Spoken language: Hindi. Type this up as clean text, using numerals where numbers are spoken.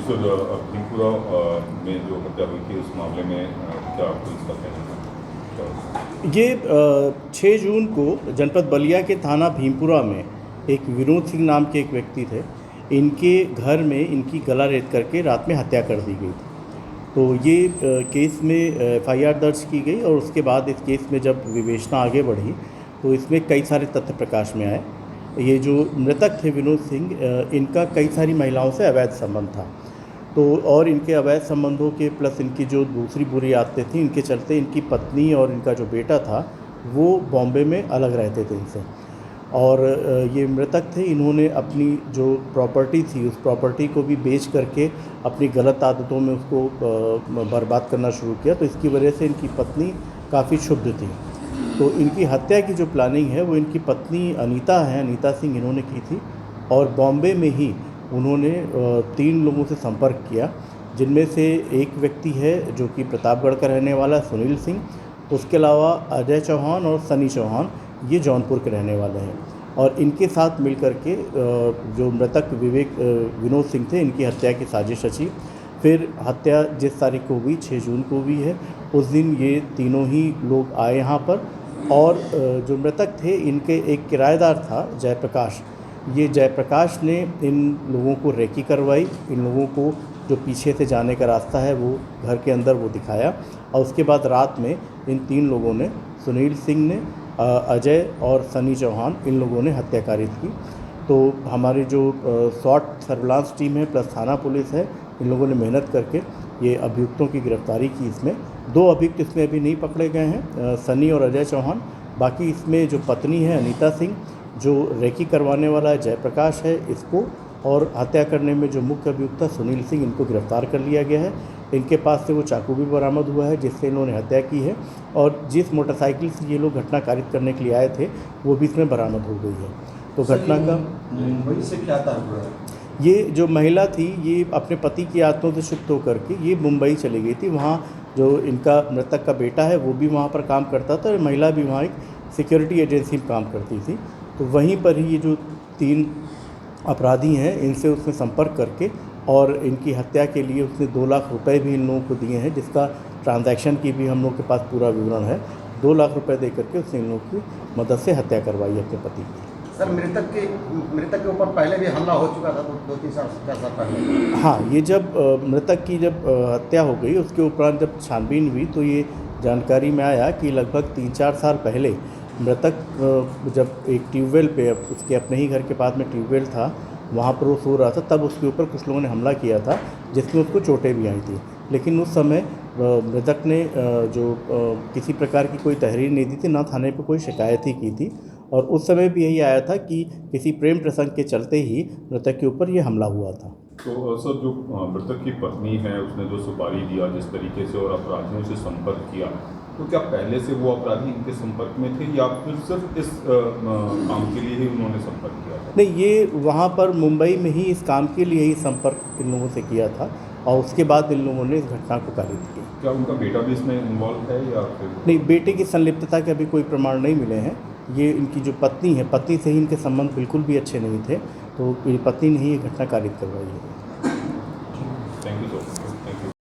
जी सर, भीमपुरा में जो हत्या हुई थी उस मामले में क्या पुलिस का कहना था? ये 6 जून को जनपद बलिया के थाना भीमपुरा में एक विनोद सिंह नाम के एक व्यक्ति थे। इनके घर में इनकी गला रेत करके रात में हत्या कर दी गई थी। तो ये केस में एफआईआर दर्ज की गई और उसके बाद इस केस में जब विवेचना आगे बढ़ी तो इसमें कई सारे तथ्य प्रकाश में आए। ये जो मृतक थे विनोद सिंह, इनका कई सारी महिलाओं से अवैध संबंध था। तो और इनके अवैध संबंधों के प्लस इनकी जो दूसरी बुरी आदतें थी, इनके चलते इनकी पत्नी और इनका जो बेटा था वो बॉम्बे में अलग रहते थे इनसे। और ये मृतक थे, इन्होंने अपनी जो प्रॉपर्टी थी उस प्रॉपर्टी को भी बेच करके अपनी गलत आदतों में उसको बर्बाद करना शुरू किया। तो इसकी वजह से इनकी पत्नी काफ़ी क्षुब्ध थी। तो इनकी हत्या की जो प्लानिंग है वो इनकी पत्नी अनीता सिंह, इन्होंने की थी। और बॉम्बे में ही उन्होंने 3 लोगों से संपर्क किया, जिनमें से एक व्यक्ति है जो कि प्रतापगढ़ का रहने वाला सुनील सिंह। उसके अलावा अजय चौहान और सनी चौहान, ये जौनपुर के रहने वाले हैं। और इनके साथ मिलकर के जो मृतक विनोद सिंह थे, इनकी हत्या की साजिश रची। फिर हत्या जिस तारीख को हुई 6 जून को हुई है, उस दिन ये तीनों ही लोग आए यहाँ पर। और जो मृतक थे, इनके एक किराएदार था जयप्रकाश। ये जयप्रकाश ने इन लोगों को रेकी करवाई। इन लोगों को जो पीछे से जाने का रास्ता है वो घर के अंदर वो दिखाया। और उसके बाद रात में इन 3 लोगों ने, सुनील सिंह ने, अजय और सनी चौहान, इन लोगों ने हत्या कारित की। तो हमारी जो शॉर्ट सर्विलांस टीम है प्लस थाना पुलिस है, इन लोगों ने मेहनत करके ये अभियुक्तों की गिरफ्तारी की। इसमें 2 अभियुक्त इसमें अभी नहीं पकड़े गए हैं, सनी और अजय चौहान। बाकी इसमें जो पत्नी है अनीता सिंह, जो रेकी करवाने वाला जयप्रकाश है, इसको, और हत्या करने में जो मुख्य अभियुक्त था सुनील सिंह, इनको गिरफ्तार कर लिया गया है। इनके पास से वो चाकू भी बरामद हुआ है जिससे इन्होंने हत्या की है। और जिस मोटरसाइकिल से ये लोग घटना कारित करने के लिए आए थे वो भी इसमें बरामद हो गई है। तो घटना का मुंबई से क्या ताल्लुक है? ये जो महिला थी, ये अपने पति की आदतों से क्षुब्ध होकर के ये मुंबई चली गई थी। वहाँ जो इनका मृतक का बेटा है वो भी वहाँ पर काम करता था और महिला भी वहाँ एक सिक्योरिटी एजेंसी में काम करती थी। तो वहीं पर ही ये जो 3 अपराधी हैं, इनसे उसने संपर्क करके और इनकी हत्या के लिए उसने 2 लाख रुपए भी इन लोगों को दिए हैं, जिसका ट्रांजैक्शन की भी हम लोग के पास पूरा विवरण है। 2 लाख रुपए दे करके उसने इन लोगों की मदद से हत्या करवाई अपने पति की। सर, मृतक के ऊपर पहले भी हमला हो चुका था 2-3 साल 4 साल पहले। हाँ, ये जब मृतक की जब हत्या हो गई, उसके उपरांत जब छानबीन हुई तो ये जानकारी में आया कि लगभग 3-4 साल पहले मृतक जब एक ट्यूबवेल पे, उसके अपने ही घर के पास में ट्यूबवेल था, वहाँ पर वो सो रहा था, तब उसके ऊपर कुछ लोगों ने हमला किया था जिसमें उसको चोटें भी आई थी। लेकिन उस समय मृतक ने किसी प्रकार की कोई तहरीर नहीं दी थी, ना थाने पे कोई शिकायत ही की थी। और उस समय भी यही आया था कि किसी प्रेम प्रसंग के चलते ही मृतक के ऊपर ये हमला हुआ था। तो सर, जो मृतक की पत्नी है उसने जो सुपारी दिया जिस तरीके से और अपराधियों से संपर्क किया, तो क्या पहले से वो अपराधी इनके संपर्क में थे या फिर सिर्फ इस काम के लिए ही उन्होंने संपर्क किया था? नहीं, ये वहाँ पर मुंबई में ही इस काम के लिए ही संपर्क इन लोगों से किया था और उसके बाद इन लोगों ने इस घटना को कारित किया। क्या उनका बेटा भी इसमें इन्वॉल्व है या फिर? नहीं, बेटे की संलिप्तता के अभी कोई प्रमाण नहीं मिले हैं। ये इनकी जो पत्नी है, पत्नी से ही इनके संबंध बिल्कुल भी अच्छे नहीं थे, तो ये पत्नी ने ही ये घटना कारित करवाई है।